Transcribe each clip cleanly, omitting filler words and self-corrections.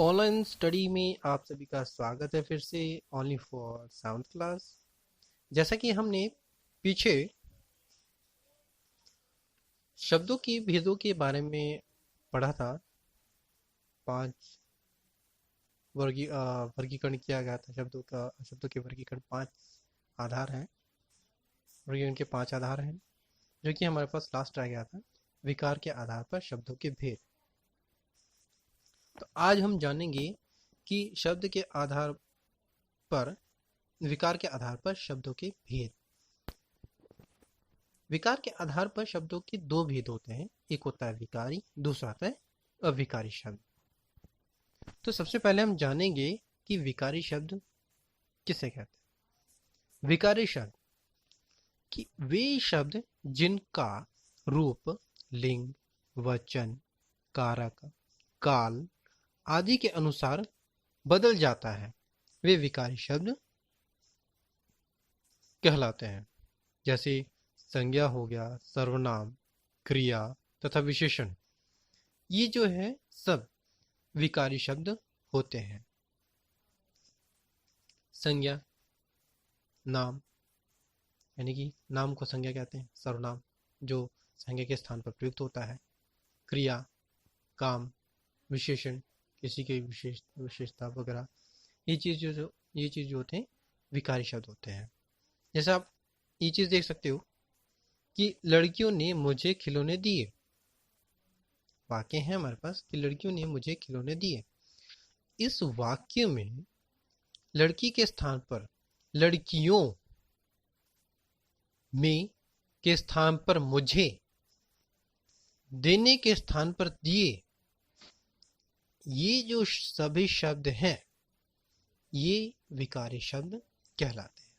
Online study में आप सभी का स्वागत है फिर से ओनली फॉर 7th क्लास। जैसा कि हमने पीछे शब्दों के भेदों के बारे में पढ़ा था। 5 वर्गीकरण किया गया था। शब्दों के वर्गीकरण 5 आधार हैं। वर्गीकरण के 5 आधार हैं जो कि हमारे पास लास्ट रह गया था, विकार के आधार पर शब्दों के भेद। तो आज हम जानेंगे कि शब्द के आधार पर विकार के आधार पर शब्दों के भेद। विकार के आधार पर शब्दों के दो भेद होते हैं, एक होता है विकारी, दूसरा होता है अविकारी शब्द। तो सबसे पहले हम जानेंगे कि विकारी शब्द किसे कहते हैं। विकारी शब्द कि वे शब्द जिनका रूप, लिंग, वचन, कारक, काल आदि के अनुसार बदल जाता है, वे विकारी शब्द कहलाते हैं। जैसे संज्ञा हो गया, सर्वनाम, क्रिया तथा विशेषण, ये जो है सब विकारी शब्द होते हैं। संज्ञा, नाम, यानी कि नाम को संज्ञा कहते हैं। सर्वनाम जो संज्ञा के स्थान पर प्रयुक्त होता है। क्रिया, काम, विशेषण किसी की विशेषता वगैरह, ये चीज जो होते हैं विकारी शब्द होते हैं। जैसे आप ये चीज देख सकते हो कि लड़कियों ने मुझे खिलौने दिए। वाक्य है हमारे पास कि लड़कियों ने मुझे खिलौने दिए। इस वाक्य में लड़की के स्थान पर लड़कियों में के स्थान पर मुझे, देने के स्थान पर दिए, ये जो सभी शब्द हैं ये विकारी शब्द कहलाते हैं।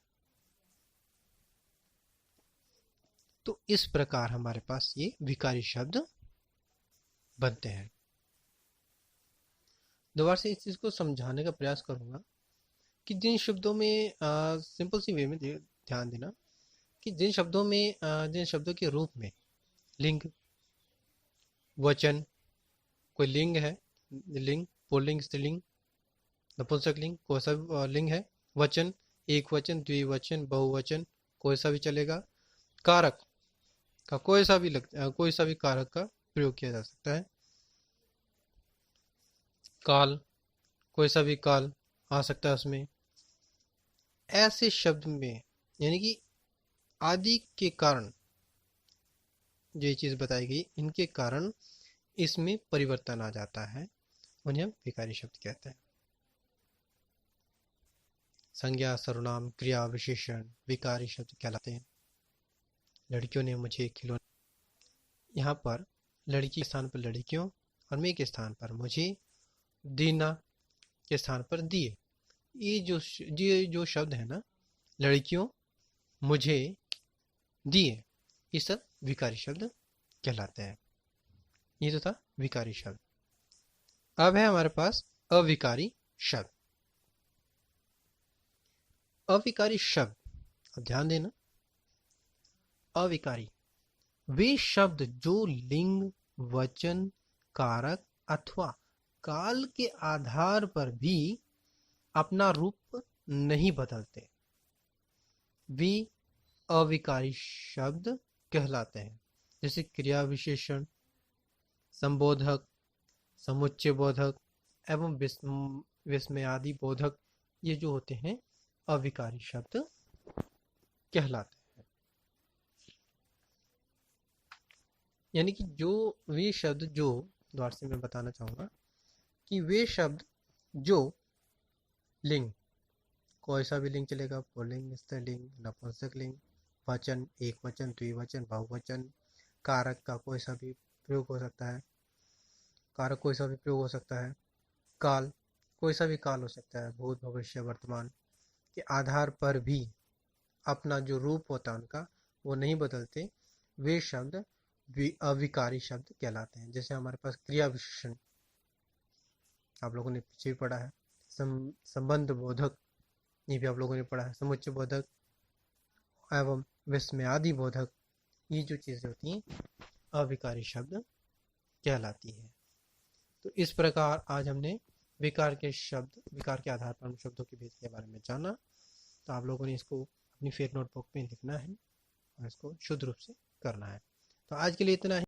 तो इस प्रकार हमारे पास ये विकारी शब्द बनते हैं। दोबारा से इस चीज को समझाने का प्रयास करूंगा कि जिन शब्दों में सिंपल सी वे में ध्यान देना कि जिन शब्दों के रूप में लिंग, वचन, कोई लिंग है, लिंग, पुल्लिंग, स्त्रीलिंग, नपुंसक लिंग, कोई सा लिंग है। वचन, एक वचन, द्विवचन, बहुवचन, कोई सा भी चलेगा। कारक का कोई सा भी कारक का प्रयोग किया जा सकता है। काल, कोई सा भी काल आ सकता है उसमें। ऐसे शब्द में यानी कि आदि के कारण जो ये चीज बताई गई, इनके कारण इसमें परिवर्तन आ जाता है, उन्हें हम विकारी शब्द कहते हैं। संज्ञा, सर्वनाम, क्रिया, विशेषण विकारी शब्द कहलाते हैं। लड़कियों ने मुझे खिलौने, यहाँ पर लड़की के स्थान पर लड़कियों और मैं के स्थान पर मुझे, दीना के स्थान पर दिए। ये जो शब्द है ना, लड़कियों, मुझे, दिए, ये सब विकारी शब्द कहलाते हैं। ये तो था विकारी शब्द। अब है हमारे पास अविकारी शब्द। अविकारी शब्द, अब ध्यान देना, अविकारी वे शब्द जो लिंग, वचन, कारक अथवा काल के आधार पर भी अपना रूप नहीं बदलते, वे अविकारी शब्द कहलाते हैं। जैसे क्रिया विशेषण, संबोधक, समुच्चय बोधक एवं विस्मयादि बोधक, ये जो होते हैं अविकारी शब्द कहलाते हैं। यानी कि जो वे शब्द जो, द्वार से मैं बताना चाहूंगा कि वे शब्द जो लिंग, कोई सा भी लिंग चलेगा, पुल्लिंग, स्त्रीलिंग, नपुंसक लिंग, वचन, एक वचन, द्विवचन, बहुवचन, कारक का कोई सा भी प्रयोग हो सकता है, कारक कोई सा भी प्रयोग हो सकता है, काल कोई सा भी काल हो सकता है, भूत, भविष्य, वर्तमान के आधार पर भी अपना जो रूप होता है उनका वो नहीं बदलते, वे शब्द अविकारी शब्द कहलाते हैं। जैसे हमारे पास क्रिया विशेषण आप लोगों ने पीछे भी पढ़ा है, संबंध बोधक ये भी आप लोगों ने पढ़ा है, समुच्चय बोधक एवं विस्मयादि बोधक, ये जो चीजें होती हैं अविकारी शब्द कहलाती है। तो इस प्रकार आज हमने विकार के शब्द, विकार के आधार पर हम शब्दों के भेद के बारे में जाना। तो आप लोगों ने इसको अपनी फेयर नोटबुक में लिखना है और इसको शुद्ध रूप से करना है। तो आज के लिए इतना ही।